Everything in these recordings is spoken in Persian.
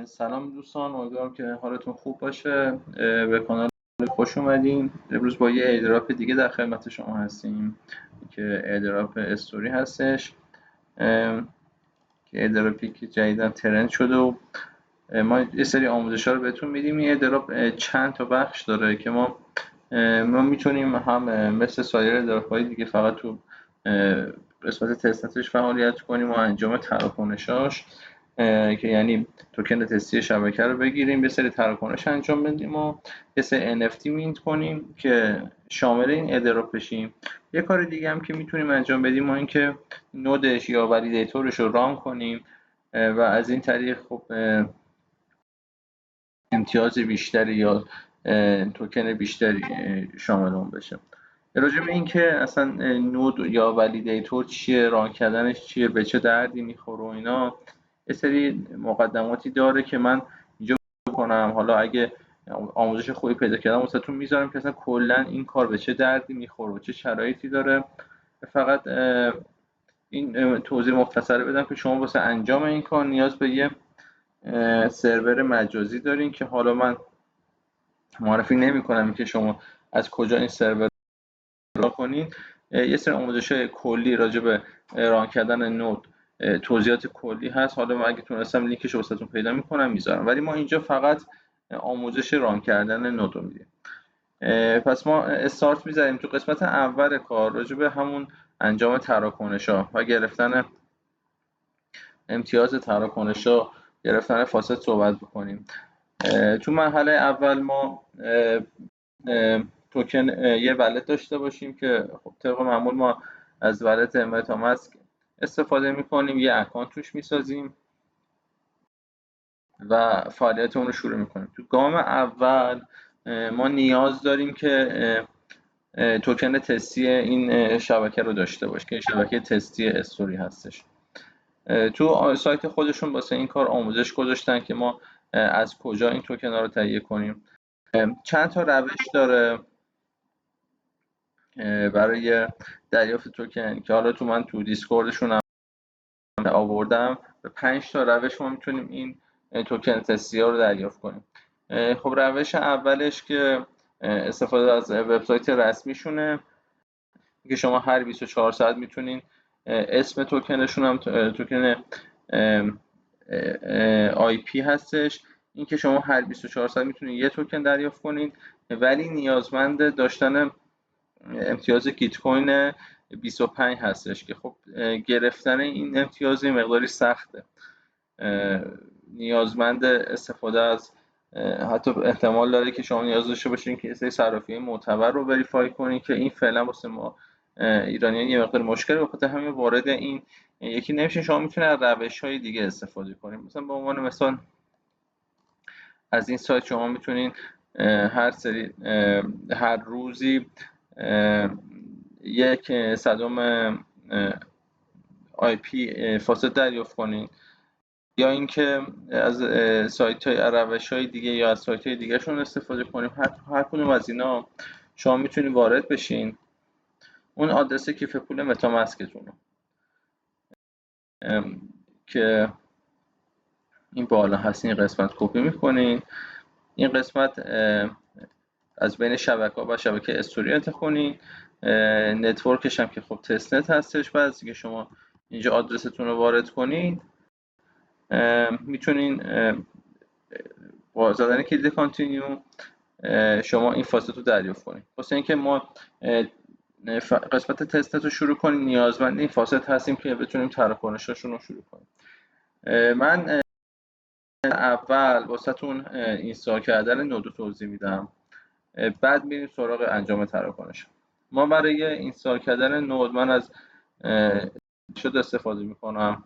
سلام دوستان، امیدوارم که حالتون خوب باشه. به کانال خوش اومدین. امروز با یه ایردراپ دیگه در خدمت شما هستیم که ایردراپ استوری هستش، که ایردراپی که جدیداً ترند شده و ما یه سری آموزش‌ها رو بهتون میدیم. این ایردراپ چند تا بخش داره که ما میتونیم هم مثل سایر ایردراپ‌های دیگه فقط تو قسمت تست‌نتش فعالیت کنیم و انجام تراکنشاش، که یعنی توکن تستی شبکه رو بگیریم، یه سری تراکنش انجام بدیم و یه سری NFT مینت کنیم که شامل این ایردراپ بشیم. یه کار دیگه هم که میتونیم انجام بدیم و اینکه نودش یا ولیدیتورش رو ران کنیم و از این طریق خب امتیاز بیشتری یا توکن بیشتری شامل اون بشه. راجع به اینکه اصلا نود یا ولیدیتور چیه، ران کردنش چیه، به چه دردی میخوره و اینا، یه سری مقدماتی داره که من اینجا کنم. حالا اگه آموزش خوبی پیدا کردم واسهتون میذارم که اصلا کلا این کار به چه دردی میخوره و چه شرایطی داره. فقط این توضیح مختصر بدم که شما واسه انجام این کار نیاز به یه سرور مجازی دارین که حالا من معرفی نمی‌کنم که شما از کجا این سرور را کنین. یه سری آموزش‌های کلی راجع به ران کردن نود، توضیحات کلی هست. حالا من اگه تونستم لینکش رو واسهتون پیدا می‌کنم میذارم، ولی ما اینجا فقط آموزش ران کردن نود رو میدیم. پس ما استارت می‌ذاریم تو قسمت اول کار راجع به همون انجام تراکنش‌ها و گرفتن امتیاز تراکنش‌ها، گرفتن فاست صحبت بکنیم. تو مرحله اول ما توکن یه ولت داشته باشیم که خب طبق معمول ما از ولت متاماسک استفاده میکنیم، یه اکانت توش میسازیم و فعالیت اون رو شروع میکنیم. تو گام اول ما نیاز داریم که توکن تستی این شبکه رو داشته باشیم که شبکه تستی استوری هستش. تو سایت خودشون واسه این کار آموزش گذاشتن که ما از کجا این توکن ها رو تهیه کنیم. چند تا روش داره برای دریافت توکن که حالا من تو دیسکوردشون هم آوردم. به 5 تا روش ما میتونیم این توکن تستی ها رو دریافت کنیم. خب روش اولش که استفاده از وبسایت رسمیشونه که شما هر 24 ساعت میتونین اسم توکنشون هم توکن IP هستش، این که شما هر 24 ساعت میتونین یه توکن دریافت کنین، ولی نیازمند داشتن امتیاز گیت کوین 25 هستش که خب گرفتن این امتیاز مقداری سخته. نیازمند استفاده از حتی احتمال داره که شما نیاز داشته باشین که یه سری صرافی معتبر رو وریفای کنین که این فعلا واسه ما ایرانیان یه مقدار مشکل، به خاطر همین وارد این یکی نمیشه. شما میتونید از روش‌های دیگه استفاده کنین. مثلا به عنوان مثال از این سایت شما میتونین هر روزی 1/100 IP فاصله دریافت کنین، یا اینکه از سایت‌های روش‌های دیگه یا از سایت‌های دیگه‌شون استفاده کنیم. هر کدوم از اینا شما میتونید وارد بشین. اون آدرس کیف پول متاماسکتون که این بالا هست، این قسمت کپی میکنین. این قسمت از بین شبکه‌ها و شبکه استوری انتخاب کنین. نتورکش هم که خب تست نت هستش. بعد از اینکه شما اینجا آدرستون رو وارد کنین میتونین با زدن کلید کانتینیو شما این فاصله رو دریافت کنین. واسه اینکه ما قسمت تست نت رو شروع کنیم نیازمند این فاصله هستیم که بتونیم تراکنشاشون رو شروع کنیم. من اول واسهتون اینستال کردن نود رو توضیح میدم، بعد میریم سراغ انجام تراکنش. ما برای اینستال کردن نود من از شد استفاده میکنم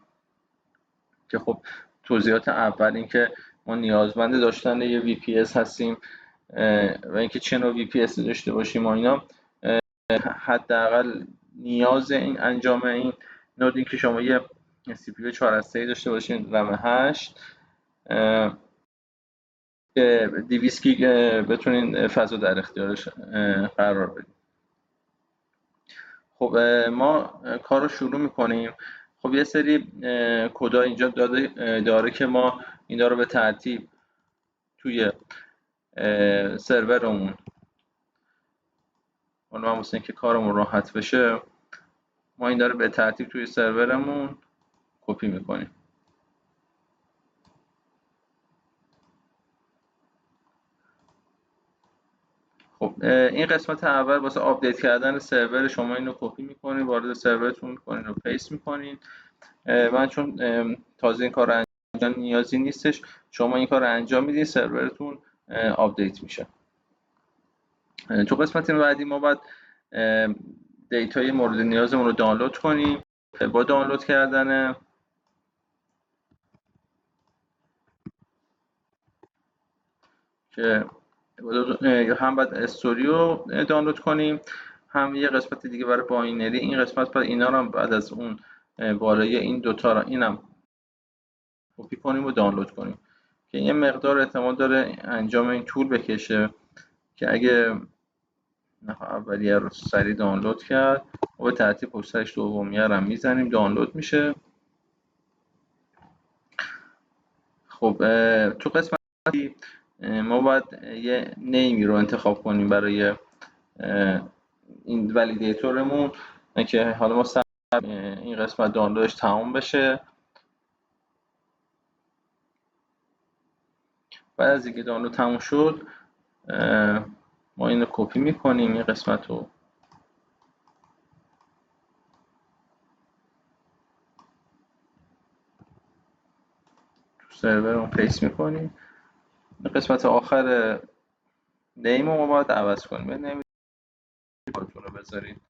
که خب توضیحات اول این که ما نیازمند داشتن یه VPS هستیم و اینکه چه نوع VPS داشته باشیم و اینا. حداقل نیاز این انجام این نود این که شما یه CPU 4 داشته باشین، رم 8 که 200 گیگ بتونین فضا در اختیارش قرار بدین. خب ما کار رو شروع میکنیم. خب یه سری کدا اینجا داره که ما اینا رو به ترتیب توی سرورمون، حالا واسه اینکه کارمون راحت بشه ما این رو به ترتیب توی سرورمون کپی میکنیم. خب این قسمت اول واسه آپدیت کردن سرور شما اینو کپی میکنید، وارد سرورتون میکنید و پیست میکنید. من چون تازه این کار انجام نیازی نیستش، شما این کار انجام میدید سرورتون آپدیت میشه. تو قسمت بعدی ما باید دیتای مورد نیازمون رو دانلود کنیم. با دانلود کردن که هم باید استوری رو دانلود کنیم، هم یه قسمت دیگه برای باینری. این قسمت باید اینا رو بعد از اون بالای این دوتا رو اینم کپی کنیم و دانلود کنیم که یه مقدار احتمال داره انجام این طول بکشه که اگه نفر اولیه رو سریع دانلود کرد و به ترتیب پشت سرش دومیه رو هم میزنیم دانلود میشه. خب تو قسمتی ما باید یه نیمی رو انتخاب کنیم برای این ولیدیتورمون که حالا ما این قسمت دانلودش تمام بشه. بعد از اینکه دانلود تموم شد ما اینو کپی میکنیم، این قسمت رو تو سرورمون پیست میکنیم. قسمت آخر نیم رو ما باید عوض کنیم، نیم خودتون رو بذارید.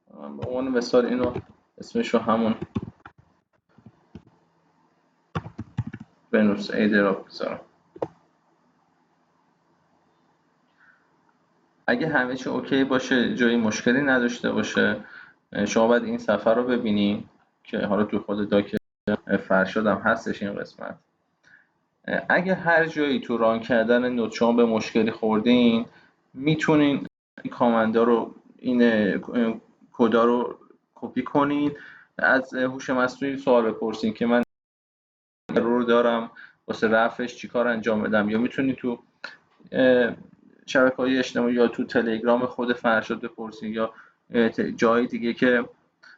به عنوان مثال اینو اسمش رو همون ونوس ایدراپ بذارم. اگه همه چی اوکی باشه، جایی مشکلی نداشته باشه، شما باید این صفحه رو ببینید که حالا تو خود داکر فرشاد هم هستش این قسمت. اگه هر جایی تو ران کردن نود شما به مشکلی خوردین، میتونین این کامندا رو، این کدا رو کپی کنین، از هوش مصنوعی سوال بپرسین که من رو دارم واسه رفعش چیکار انجام بدم، یا میتونین تو شبکه‌های اجتماعی یا تو تلگرام خود فرشاد بپرسین یا جای دیگه که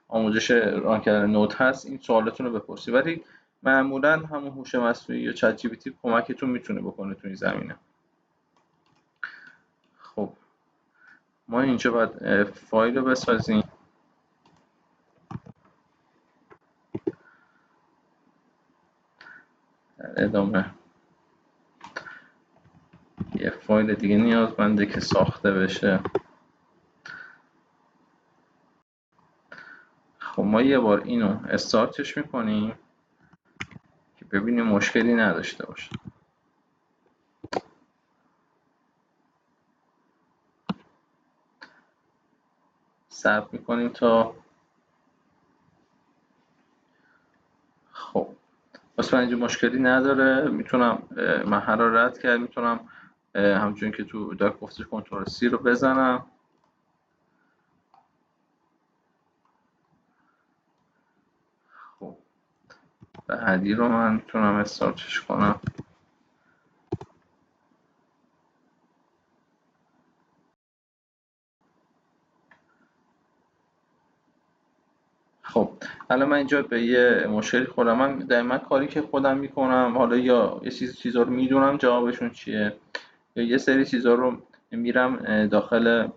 آموزش ران کردن نود هست این سوالاتون رو بپرسید. ولی معمولا همون هوش مصنوعی یا چت جی پی تی کمکتون میتونه بکنه تو این زمینه. خب ما اینجا باید فایل رو بسازیم. در ادامه یه فایل دیگه نیازمنده که ساخته بشه. خب ما یه بار اینو استارتش میکنیم که ببینیم مشکلی نداشته باشه. صبر میکنیم تا خب بس من اینجا مشکلی نداره، میتونم محل رو رد کرد، میتونم همچون که تو داک گفته کنترل سی رو بزنم. خب بعدی رو من میتونم استارتش کنم. خب الان من اینجا به یه مشکلی خوردم. من دائما کاری که خودم میکنم، حالا یا یه چیزا رو میدونم جوابشون چیه، یا یه سری چیزا رو میرم داخل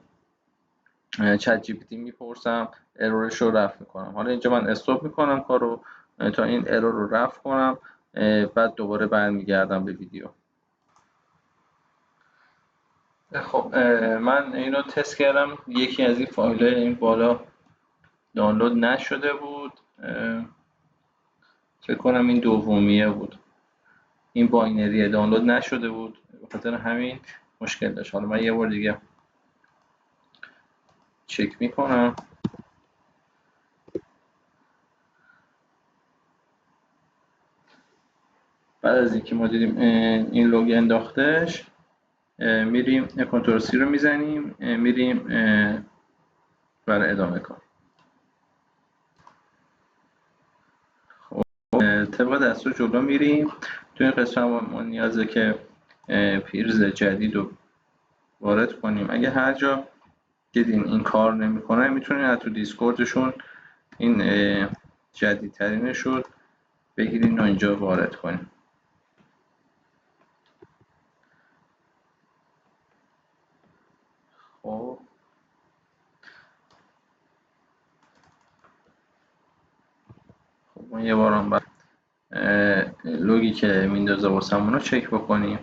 چت جی پی تی میپرسم، ارورش رو رفع میکنم. حالا اینجا من استاپ میکنم کارو تا این ارور رو رفع کنم، بعد دوباره برمیگردم به ویدیو. خب من اینو تست کردم، یکی از این فایل‌های این بالا دانلود نشده بود، فکر کنم این دومیه بود، این باینری دانلود نشده بود، به خاطر همین مشکل داشت. حالا من یه بار دیگه چک میکنم. بعد از اینکه ما دیدیم این لوگ انداختش، میریم کنترل سی رو میزنیم، میریم برای ادامه کار. خب طبق دستور جلو میریم. تو این قسمت ما نیازه که پریز جدید رو وارد کنیم. اگه هر جا دیدین این کار نمیکنه میتونین از تو دیسکوردشون این جدیدترینش رو بگیرین و اینجا وارد کنین. خب ما یه بار هم لوگی که میندازه واسمون رو چک بکنیم.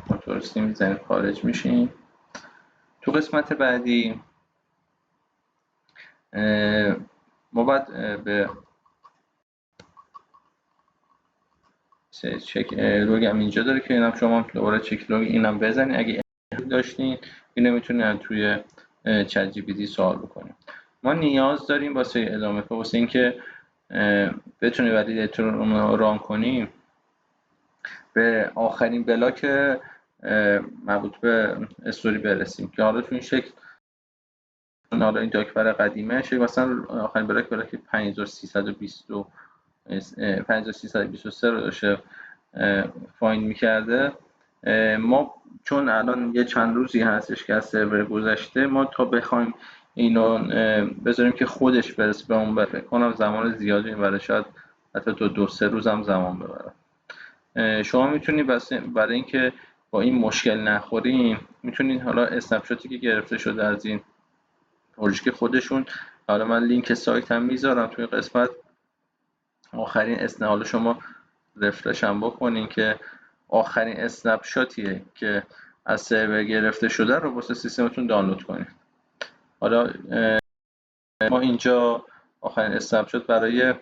کنترل سی میزنیم، خارج میشیم. تو قسمت بعدی ما باید به چک لوگ هم اینجا داره که اینم شما دوباره چک لوگ اینم بزنید. اگه داشتین اینو میتونید توی چت جی پی تی سوال بکنید. ما نیاز داریم واسه ادامه کار، واسه اینکه بتونید ولیدیتور رو ران کنیم، به آخرین بلاک مربوط به استوری برسیم که حالا تو این شکل، حالا این داکبر قدیمه شکل مثلا آخرین بلاک 5323 رو داشته فایند میکرده. ما چون الان یه چند روزی هستش که از سرور گذشته، ما تا بخوایم اینو بذاریم که خودش برسه به اون فکر کنم زمان زیادی میبره، شاید حتی تا 2-3 روز هم زمان ببره. شما میتونید برای اینکه با این مشکل نخورین، میتونید حالا اسنپ شاتی که گرفته شده از این پروژه خودشون، حالا من لینک سایت هم میذارم توی قسمت آخرین حالا شما رفرش هم بکنین که آخرین اسنپ شاتیه که از سرور گرفته شده رو واسه سیستمتون دانلود کنید. حالا ما اینجا آخرین اسنپ شات برای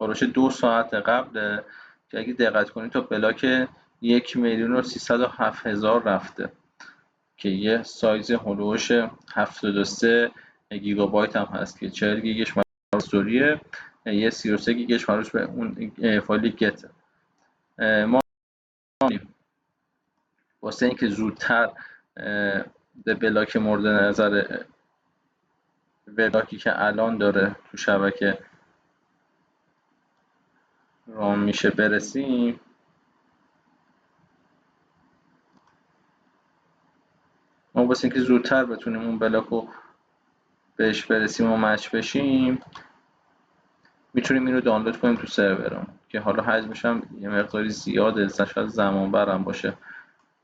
پروژه 2 ساعت قبله که اگه دقت کنید تا بلاک 1,307,000 رفته که یه سایز هلوش 73 گیگابایت هم هست که 40 گیگش مربوط به استوریه، یه 33 گیگش مربوط به اون فایل گت. ما واسه اینکه زودتر به بلاک مورد نظر بلاکی که الان داره تو شبکه رام میشه برسیم، ما واسه اینکه زودتر بتونیم اون بلاک رو بهش برسیم و مچ بشیم، میتونیم اینو دانلود کنیم تو سرورم که حالا حجمش هم یه مقداری زیاده، شاید زمان برم باشه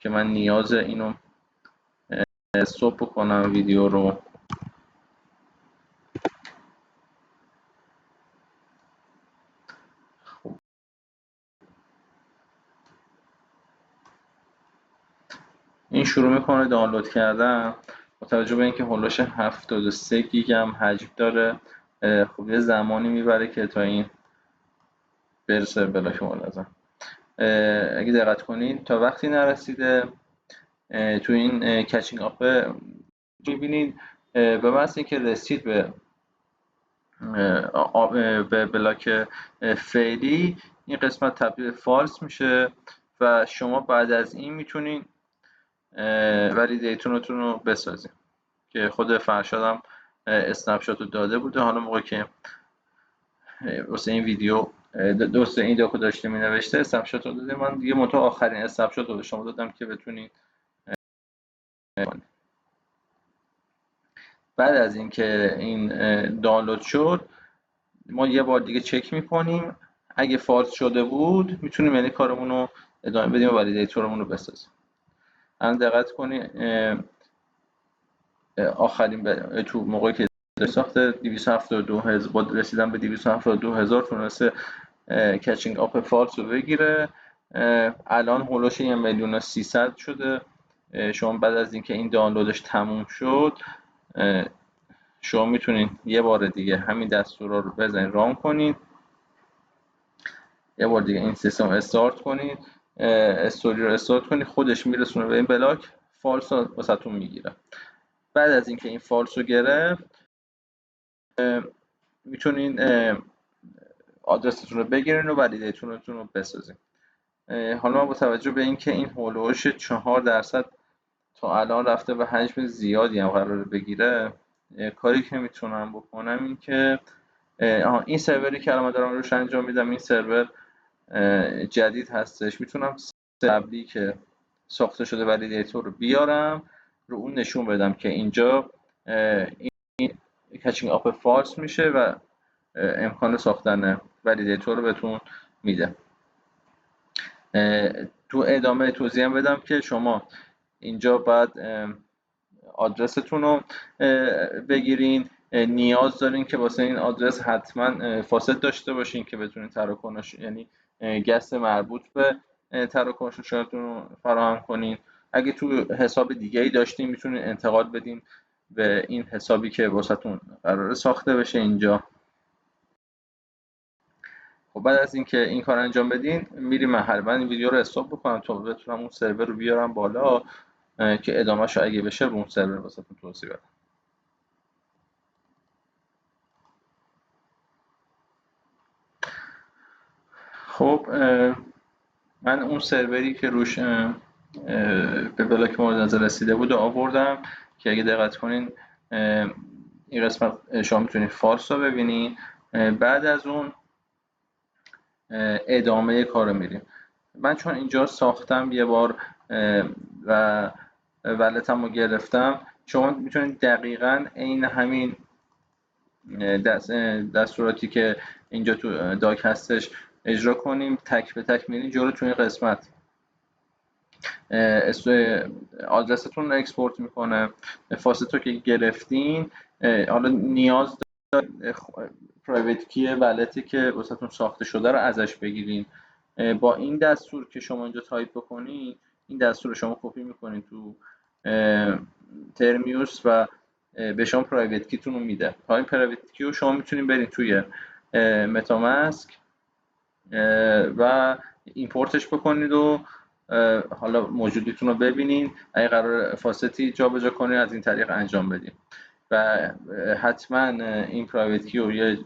که من نیاز اینو استاپ کنم ویدیو رو. خب این شروع میکنه دانلود کردن، با توجه به اینکه هولوش 73 گیگ هم حجم داره، خب یه زمانی میبره که تا این برسه بلاک مورد. اگه دقت کنین تا وقتی نرسیده تو این کچینگ آپ میبینید به محض اینکه رسید به بلاک فعلی، این قسمت تبدیل فالس میشه و شما بعد از این میتونین ولیدیتورتون رو بسازین که خود فرشاد هم اسنپ شات رو داده بوده. حالا موقع که واسه این ویدیو دوست این داکو داشته می نوشته اسنپ شات رو داده، من دیگه متو آخرین اسنپ شات رو به شما دادم که بتونین. بعد از اینکه این دانلود شد، ما یه بار دیگه چک میکنیم، اگه فالس شده بود میتونیم یعنی کارمون رو ادامه بدیم و ولیدیتورمون رو بسازیم. الان دقت کنید آخرین تو موقعی که ساخت 272,000 با رسیدن به 272,000 تونسته کچینگ آپ فالس رو بگیره. الان هولوش 1,300,000 شده. شما بعد از اینکه این دانلودش تموم شد شما میتونین یه بار دیگه همین دستورا رو بزنید ران کنید، یه بار دیگه این سیستم استارت کنید، استوری رو استارت کنید، خودش میرسونه به این بلاک، فالس رو واسهتون میگیره. بعد از اینکه این فالس رو گرفت میتونین آدرستون رو بگیرین و ولیدیتورتون رو بسازین. حالا با توجه به اینکه این هولوش 4% تا الان رفته و حجم زیادی هم قراره بگیره، کاری که میتونم بکنم این که این سروری که الان دارم روش انجام میدم، این سرور جدید هستش، میتونم قبلی که ساخته شده ولیدیتور رو بیارم رو اون نشون بدم که اینجا این کچینگ آپ فالس میشه و امکان ساختن ولیدیتور رو بهتون میده. تو ادامه توضیح بدم که شما اینجا باید آدرستون رو بگیرین، نیاز دارین که واسه این آدرس حتما فاصله داشته باشین که بتونین تراکنش، یعنی گست مربوط به تراکنشاتون رو فراهم کنین. اگه تو حساب دیگه ای داشتین میتونین انتقال بدین به این حسابی که واسهتون قراره ساخته بشه اینجا. خب بعد از اینکه این کار انجام بدین میریم مرحله. من این ویدیو رو استاپ بکنم تا بتونم اون سرور رو بیارم بالا که ادامهش اگه بشه رو اون سرور واسهتون توضیح بدم. خب من اون سروری که روش به بلاک مورد نظر رسیده بود آوردم که اگه دقت کنین این قسمت شما میتونید فالس رو ببینید. بعد از اون ادامه کار رو میریم. من چون اینجا ساختم یه بار و ولتم رو گرفتم، شما میتونید دقیقاً عین همین دستوراتی که اینجا تو داک هستش اجرا کنیم، تک به تک میرین جلو. تو این قسمت آدرستون رو اکسپورت میکنه، فاصله که گرفتین حالا نیاز دارید پرایوت کی ولتی که واسهتون ساخته شده رو ازش بگیرین. با این دستور که شما اینجا تایپ بکنین، این دستور رو شما کپی میکنین تو ترمیوس و به شما پرایوت کیتون رو میده. این پرایوت کی رو شما میتونین برین توی متاماسک و ایمپورتش بکنید و حالا موجودیتون رو ببینین. اگه قرار فاستی جابجا کنید از این طریق انجام بدین و حتما این پرایوت کی رو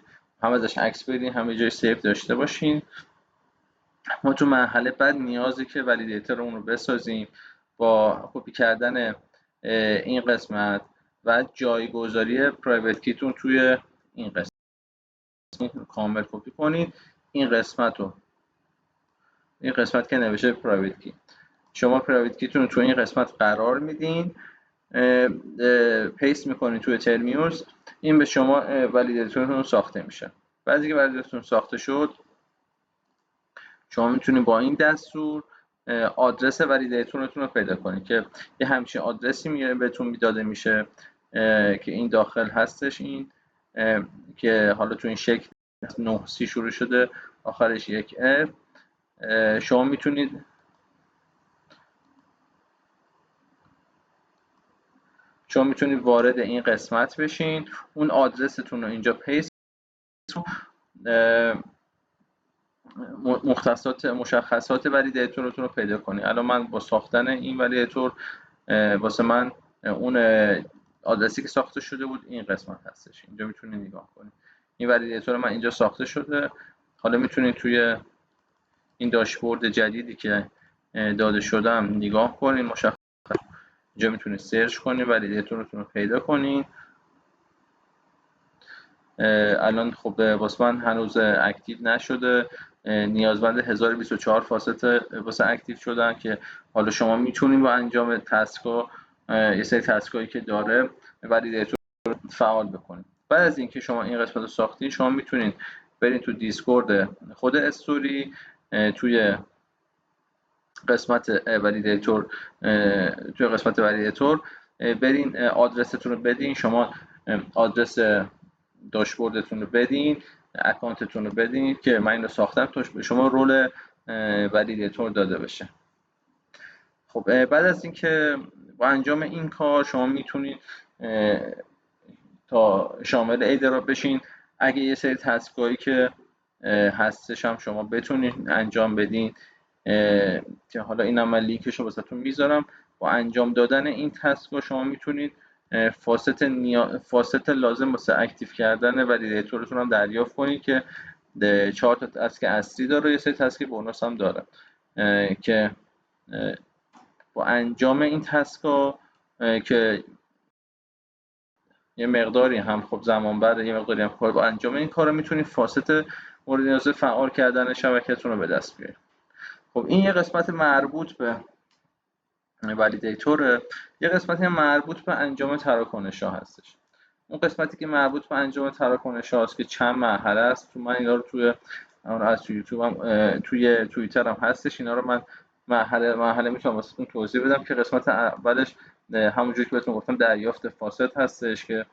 هم ازش عکس بدین، هم جای سیو داشته باشین. ما تو مرحله بعد نیازی که ولیدیتور اون رو بسازیم با کپی کردن این قسمت و جایگذاری پرایوت کیتون توی این قسمت کامل کپی کنید. این قسمت که نوشته پرایوت کی، شما پرایوت کیتون رو توی این قسمت قرار میدین، پیست میکنین توی ترمیوس، این به شما ولیدیتورتون ساخته میشه. بعد اینکه ولیدیتورتون ساخته شد شما میتونید با این دستور آدرس ولیدیتورتون رو پیدا کنید که یه همچین آدرسی میاره بهتون میداده میشه که این داخل هستش، این که حالا تو این شکل 9C شروع شده آخرش یک F. شما میتونید وارد این قسمت بشین، اون آدرستون رو اینجا پیست، مشخصات ولیدیتورتون رو پیدا کنید. الان من با ساختن این ولیدیتور واسه من اون آدرسی که ساخته شده بود این قسمت هستش، اینجا میتونید نگاه کنید. این ولیدیتور من اینجا ساخته شده. حالا میتونید توی این داشبورد جدیدی که داده شدم نگاه کنید، مشخص اینجا میتونید سرچ کنید ولیدیتورتون رو پیدا کنید. الان خب واسه من هنوز اکتیو نشده، نیازمند 1024 فاصله واسه اکتیو شدن که حالا شما میتونید با انجام تسکا یه سری تسکایی که داره ولیدیتور فعال بکنید. بعد از اینکه شما این قسمت رو ساختین شما میتونید برین تو دیسکورد خود استوری، توی قسمت ولیدیتور برین آدرستون رو بدین، شما آدرس داشبوردتون رو بدین، اکانتتون رو بدین که من اینو ساختم تا به شما رول ولیدیتور داده بشه. خب بعد از اینکه با انجام این کار شما میتونید تا شامل ایدراپ بشین. اگه یه سری تسکایی که هستش هم شما بتونید انجام بدین که حالا اینم من لینکش رو واسهتون میذارم. با انجام دادن این تسکا شما میتونید فاست لازم واسه اکتیو کردن ولیدیتورتون هم دریافت کنید که 4 تا تسک اصلی داره، یه سری تسک بونوس هم داره که با انجام این تسکا که یه مقداری هم خب زمان بره، یه مقداری هم کار، با انجام این کارا میتونید فاست مورد نیاز فعال کردن شبکه‌تون رو به دست بیارید. خب این یه قسمت مربوط به ولیدیتوره. یه قسمتی هم مربوط به انجام تراکنش‌ها هستش. اون قسمتی که مربوط به انجام تراکنش‌ها هست که چند مرحله است، تو من اینا رو توی یوتیوب هم توی توییتر هم هستش، اینا رو من مرحله میتونم واسهتون توضیح بدم. که قسمت اولش همونجوری که بهتون گفتم دریافت فاست هستش که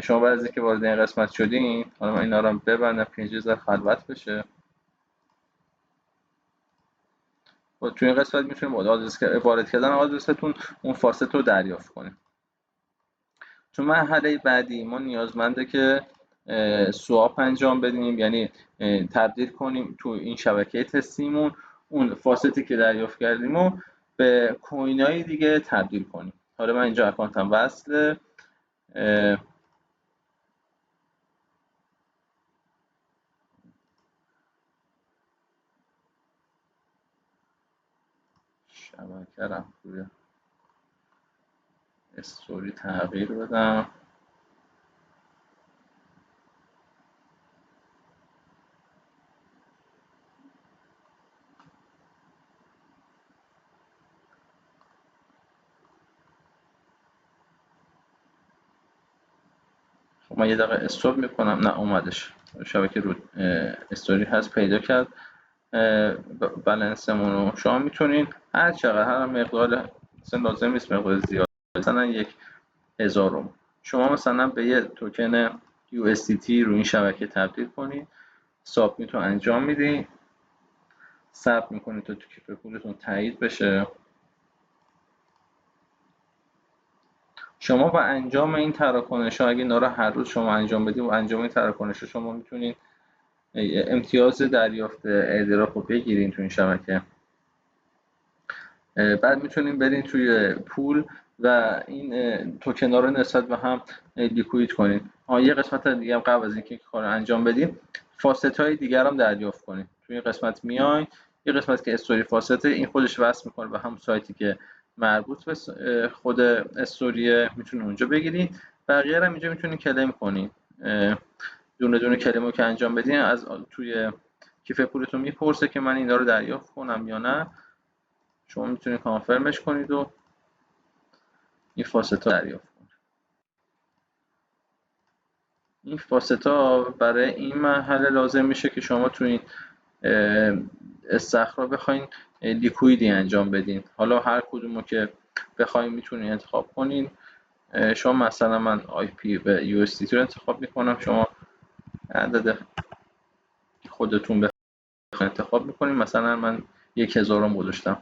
شما بعد از اینکه وارد این قسمت شدین، حالا من اینا رو ببندم که اینجا ذره خلوت بشه. و توی این قسمت میتونید با آدرس وارد کردن آدرستون اون فاست رو دریافت کنید. تو مرحله بعدی ما نیازمنده که سواپ انجام بدیم، یعنی تبدیل کنیم تو این شبکه تستیمون اون فاستی که دریافت کردیم رو به کوینای دیگه تبدیل کنیم. حالا من اینجا اکانتم وصله، شبکه رو روی استوری تغییر بدم. خب من یه دقیقه استوب میکنم. نه اومدش، شبکه رو استوری هست، پیدا کرد بالانسمون رو. شما میتونین هر چقدر، هر مقدار، مثلا لازم نیست مقدار زیاد، مثلا 1000 شما مثلا به یه توکن USDT رو این شبکه تبدیل کنید، سابمیت رو انجام میدین، ثبت میکنید تا تو کیف پولتون تایید بشه. شما با انجام این تراکنش ها، اگه اینا رو هر روز شما انجام بدید، و انجام این تراکنش ها شما میتونید امتیاز دریافت ایردراپ رو بگیرین تو این شبکه. بعد میتونیم برین توی پول و این توکن ها رو نسبت به هم لیکوید کنیم. یه قسمت دیگه هم قبل از اینکه کار انجام بدیم، فاست های دیگر هم دریافت کنیم. توی این قسمت میاین، یه قسمت که استوری فاسته، این خودش وصل میکنه به هم سایتی که مربوط به خود استوریه، میتونید اونجا بگیرید. بقیه رو اینجا میتونید کلیم کنید. دونه دونه کلمو که انجام بدین از توی کیف پولتون میپرسه که من اینا رو دریافت کنم یا نه. شما میتونید کانفرمش کنید و این فاست ها دریافت کنید. این فاست ها برای این مرحله لازم میشه که شما تو این استخر بخواین لیکویدی انجام بدین. حالا هر کدومو که بخواین میتونید انتخاب کنین. شما مثلا من IP به USDT رو انتخاب میکنم، شما عدد خودتون بخواین انتخاب میکنین. مثلا من 1000 گذاشتم.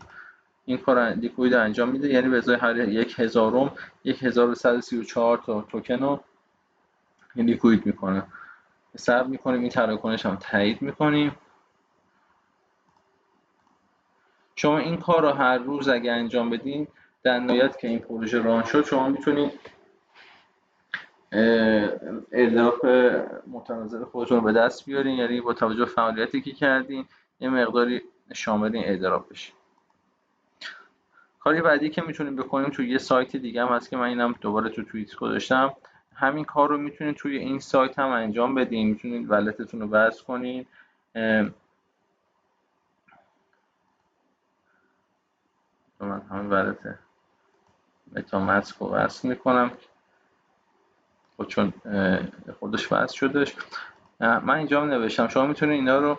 این کار لیکوید انجام میده، یعنی به ازای هر 1000 1134 تا توکن رو لیکوید میکنه. ثبت میکنیم، این تراکنش هم تایید میکنیم. شما این کار رو هر روز اگه انجام بدین، در نهایت که این پروژه ران شد، شما میتونید ایردراپ متناظر خودتون رو به دست بیارین، یعنی با توجه به فعالیتی که کردین یه مقداری شامل این ایردراپ بشین. کاری بعدی که میتونیم بکنیم توی یه سایت دیگه هم هست که من اینم دوباره تو توییت گذاشتم. همین کار رو میتونید توی این سایت هم انجام بدین. میتونید ولتتون رو وصل کنید. من همین ولت متامسک رو وصل میکنم خب چون خودش وصل شدش. من اینجا هم نوشتم شما میتونید اینا رو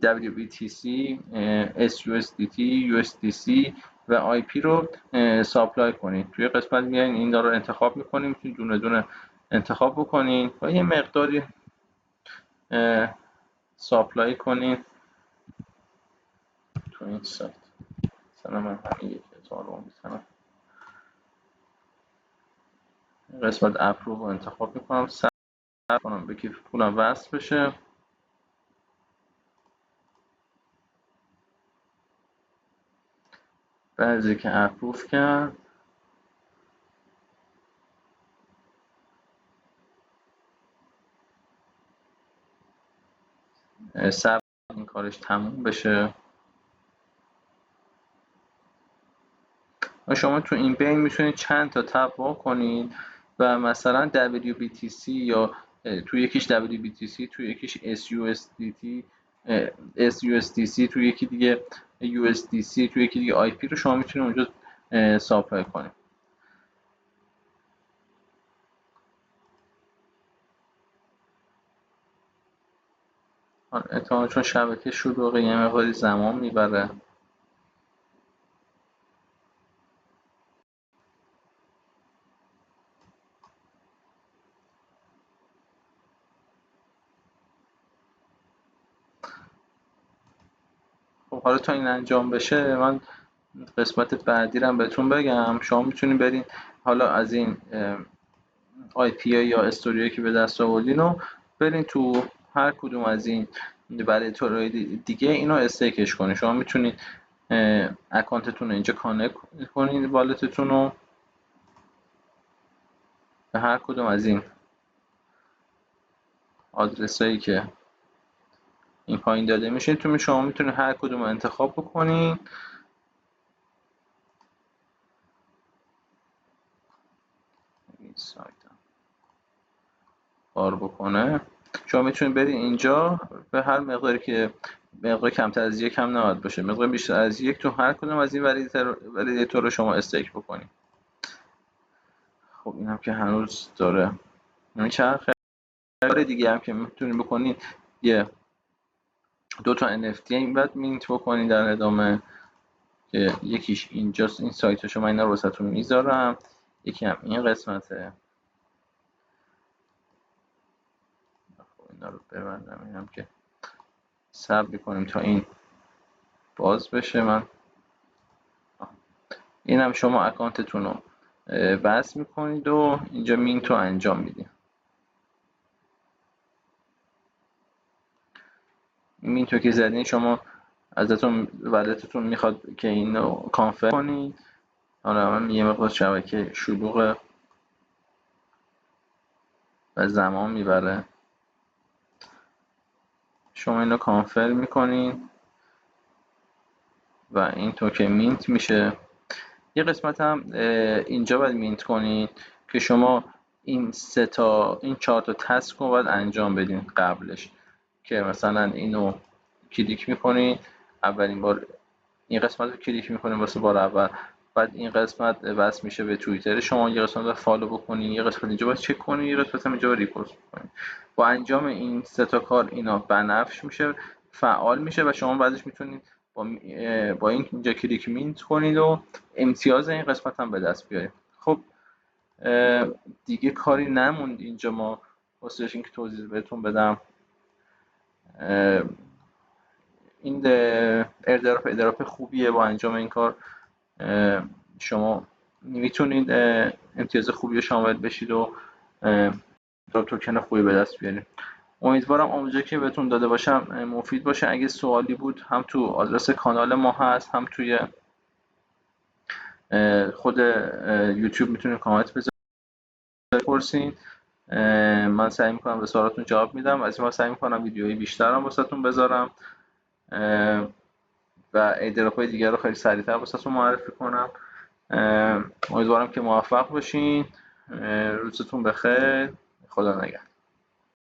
WBTC، SUSDT، USDC و IP رو ساپلای کنید. توی قسمت میاین اینا رو انتخاب میکنید، میتونید دونه دونه انتخاب بکنید و یه مقداری ساپلای کنید تو این سایت. مثلا من 1000 رو میزنم. قسمت اپروو رو انتخاب میکنم، صبر کنم به کیف پولم وصل بشه. بعضی که اپروو کرد، صبر این کارش تموم بشه. و شما تو این بین میتونید چند تا تب وا کنید و مثلا WBTC یا تو یکیش WBTC، تو یکیش SUSDT، تو یکی دیگه USDC، تو یکی دیگه IP رو شما میتونید اونجا ساپلای کنید. اتفاقا چون شبکه شلوغه یه مقداری زمان میبره. خب حالا تا این انجام بشه، من قسمت بعدی رو بهتون بگم. شما میتونید برین حالا از این IP یا استوریایی که به دست آوردین رو برین تو هر کدوم از این ولیدیتورهای دیگه اینو استیکش کنین. شما میتونید اکانتتون رو اینجا کانکت کنین، والتتون رو به هر کدوم از این آدرسایی که این پایین داده میشه. شما میتونید هر کدوم رو انتخاب بکنین. این سایت کار بکنه. شما میتونید برید اینجا به هر مقداری که مقدار کمتر از یک هم نباید باشه، مقدار بیشتر از یک تو هر کدوم از این ولیدیتور رو شما استیک بکنید. خب این هم که هنوز داره میچرخه. کار دیگه هم که میتونید بکنید، یه دو تا NFT این بعد مینت بکنید در ادامه، که یکیش اینجاست. این سایت شما اینا رو واسهتون میذارم. یکی هم این قسمته. خب اینا رو ببندم. این هم که صبر کنیم تا این باز بشه. من این هم شما اکانتتون رو بس میکنید و اینجا مینت رو انجام میدید. مینت رو که زدین، شما ازتون والتتون میخواد که اینو کانفرم کنید. حالا من یه مقدار شبکه شلوغه و زمان میبره. شما اینو کانفرم میکنید و این توکن مینت میشه. یه قسمت هم اینجا باید مینت کنید که شما این چهار تا تسک رو باید انجام بدین قبلش، که مثلا اینو کلیک میکنید اولین بار، این قسمت رو کلیک میکنید واسه بار اول، بعد این قسمت وصل میشه به توییتر شما، یه قسمت رو فالو بکنید، یه قسمت اینجا باید چک کنید، یه قسمت هم اینجا باید ریپورت بکنید. با انجام این سه تا کار اینا بنفش میشه، فعال میشه و شما بعدش میتونید با این اینجا کلیک مینت کنید و امتیاز این قسمت هم به دست بیارید. خب دیگه کاری نموند اینجا ما واسه اینکه توضیح بهتون بدم. این ایردراپ خوبیه. با انجام این کار شما میتونید امتیاز خوبی رو شامل بشید و توکن خوبی به دست بیارید. امیدوارم آموزشی که بهتون داده باشم مفید باشه. اگه سوالی بود هم تو آدرس کانال ما هست، هم توی خود یوتیوب میتونید کامنت بپرسین. من سعی میکنم به سوالاتون جواب میدم. از این سعی میکنم ویدیوهای بیشتر هم واسهتون بذارم و ایردراپ های دیگر رو خیلی سریعتر واسهتون معرفی کنم. امیدوارم که موفق باشین. روزتون بخیر. خدا نگهدار.